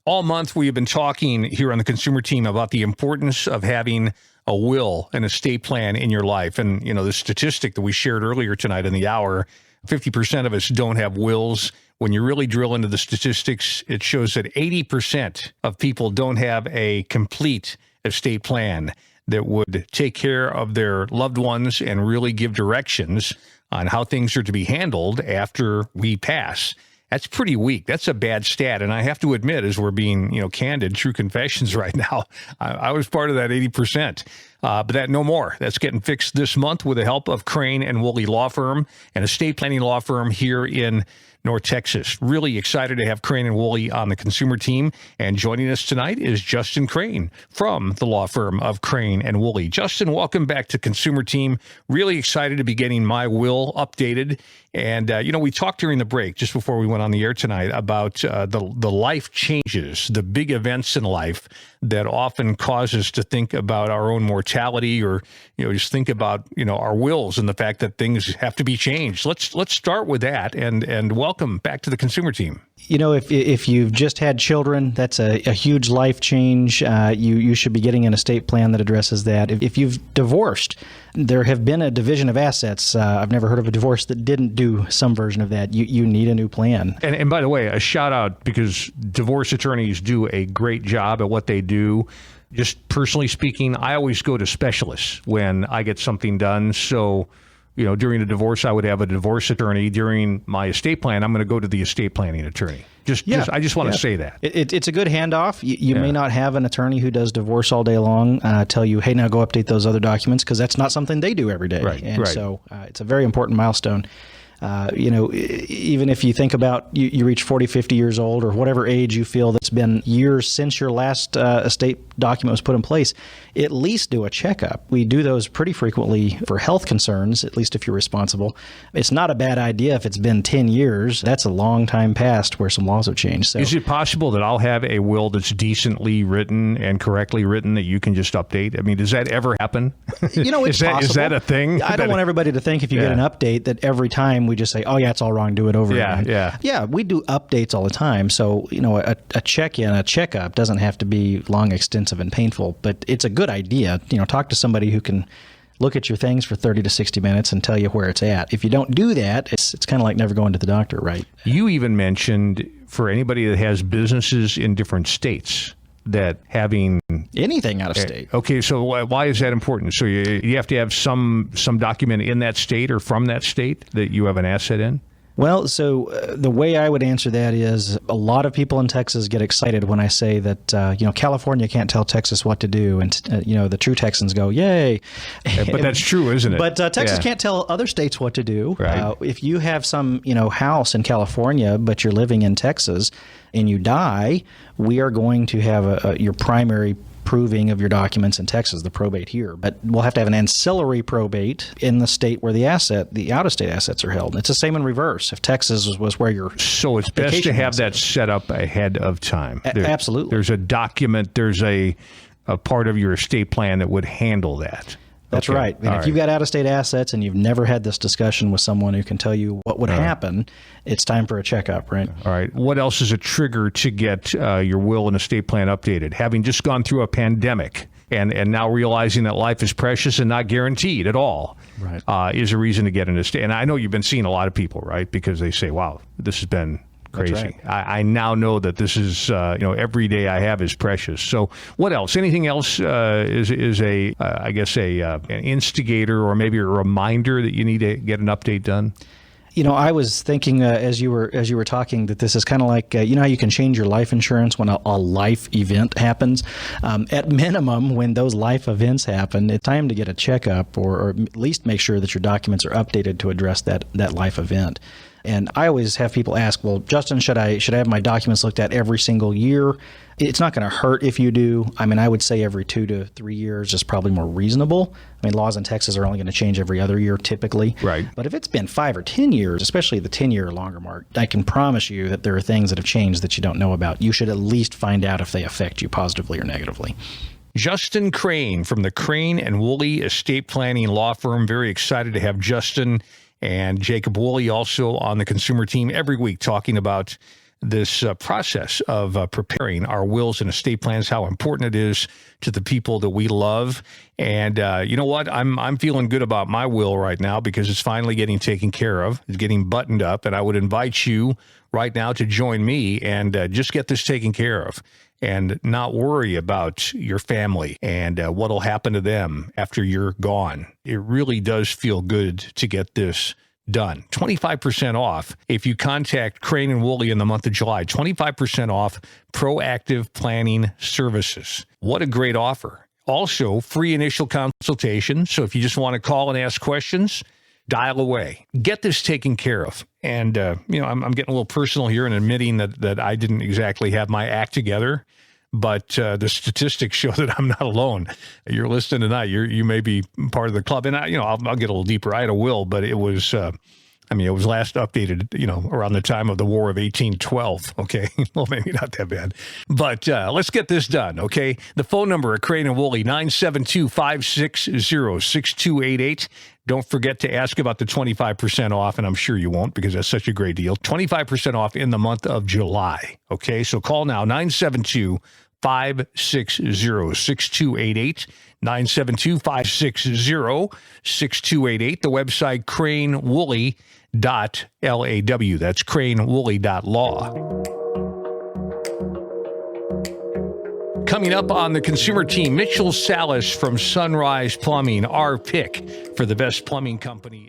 All month, we have been talking here on the consumer team about the importance of having a will and estate plan in your life. And, the statistic that we shared earlier tonight in the hour, 50% of us don't have wills. When you really drill into the statistics, it shows that 80% of people don't have a complete estate plan that would take care of their loved ones and really give directions on how things are to be handled after we pass. That's pretty weak. That's a bad stat. And I have to admit, as we're being, candid, true confessions right now, I was part of that 80%. But that no more. That's getting fixed this month with the help of Crane and Woolley Law Firm, an estate planning law firm here in North Texas. Really excited to have Crane and Woolley on the consumer team. And joining us tonight is Justin Crane from the law firm of Crane and Woolley. Justin, welcome back to consumer team. Really excited to be getting my will updated. And, we talked during the break, just before we went on the air tonight, about the life changes, the big events in life that often cause us to think about our own mortality or, just think about, our wills and the fact that things have to be changed. Let's start with that and welcome back to the consumer team. If you've just had children, that's a huge life change. You should be getting an estate plan that addresses that. If you've divorced, there have been a division of assets. I've never heard of a divorce that didn't do some version of that. You need a new plan. And by the way, a shout out, because divorce attorneys do a great job at what they do. Just personally speaking, I always go to specialists when I get something done. So, during a divorce, I would have a divorce attorney. During my estate plan, I'm going to go to the estate planning attorney. I just want to say that. It's a good handoff. You may not have an attorney who does divorce all day long tell you, hey, now go update those other documents, because that's not something they do every day. Right. So it's a very important milestone. Even if you think about you reach 40, 50 years old or whatever age you feel that's been years since your last estate document was put in place, at least do a checkup. We do those pretty frequently for health concerns, at least if you're responsible. It's not a bad idea if it's been 10 years. That's a long time past where some laws have changed. So, is it possible that I'll have a will that's decently written and correctly written that you can just update? I mean, does that ever happen? It's possible. Is that a thing? I don't want everybody to think if you get an update that every time we just say, oh, yeah, it's all wrong, do it over again. Yeah, we do updates all the time. So, a check-in, a checkup doesn't have to be long, extensive, and painful, but it's a good idea. Talk to somebody who can look at your things for 30 to 60 minutes and tell you where it's at. If you don't do that, it's kind of like never going to the doctor, right? You even mentioned for anybody that has businesses in different states, that having anything out of state. Okay, so why is that important? So you have to have some document in that state or from that state that you have an asset in? Well, so the way I would answer that is a lot of people in Texas get excited when I say that, California can't tell Texas what to do. And, the true Texans go, yay. But that's true, isn't it? But Texas can't tell other states what to do. Right. If you have some, house in California, but you're living in Texas and you die, we are going to have your primary proving of your documents in Texas, the probate here. But we'll have to have an ancillary probate in the state where the out-of-state assets are held. It's the same in reverse. If Texas was where your So it's best to have that set up ahead of time. Absolutely. There's a document, there's a part of your estate plan that would handle that. That's okay. right. And if you've got out-of-state assets and you've never had this discussion with someone who can tell you what would happen, it's time for a checkup, right? All right. What else is a trigger to get your will and estate plan updated? Having just gone through a pandemic and now realizing that life is precious and not guaranteed at all, right, is a reason to get an estate. And I know you've been seeing a lot of people, right? Because they say, wow, this has been crazy. Right. I now know that this is, every day I have is precious. So what else? Anything else is an instigator or maybe a reminder that you need to get an update done? I was thinking as you were talking that this is kind of like, how you can change your life insurance when a life event happens. At minimum, when those life events happen, it's time to get a checkup or at least make sure that your documents are updated to address that life event. And I always have people ask, well, Justin, should I have my documents looked at every single year? It's not going to hurt if you do. I mean, I would say every 2 to 3 years is probably more reasonable. I mean, laws in Texas are only going to change every other year typically. Right. But if it's been 5 or 10 years, especially the 10-year or longer mark, I can promise you that there are things that have changed that you don't know about. You should at least find out if they affect you positively or negatively. Justin Crane from the Crane and Woolley Estate Planning Law Firm. Very excited to have Justin and Jacob Woolley also on the consumer team every week talking about this process of preparing our wills and estate plans, how important it is to the people that we love. And you know what? I'm feeling good about my will right now because it's finally getting taken care of. It's getting buttoned up. And I would invite you right now to join me and just get this taken care of and not worry about your family and what will happen to them after you're gone. It really does feel good to get this done. 25% off if you contact Crane and Woolley in the month of July. 25% off proactive planning services. What a great offer. Also, free initial consultation. So if you just want to call and ask questions, dial away. Get this taken care of. And, I'm getting a little personal here and admitting that I didn't exactly have my act together. But the statistics show that I'm not alone. You're listening tonight. You may be part of the club. And I'll get a little deeper. I had a will, but it was, it was last updated, around the time of the War of 1812. Okay. Well, maybe not that bad. But let's get this done. Okay. The phone number at Crane and Woolley, 972-560-6288. Don't forget to ask about the 25% off, and I'm sure you won't because that's such a great deal. 25% off in the month of July. Okay, so call now, 972-560-6288, 972-560-6288. The website, cranewooley.law. That's cranewooley.law. Coming up on the consumer team, Mitchell Salas from Sunrise Plumbing, our pick for the best plumbing company.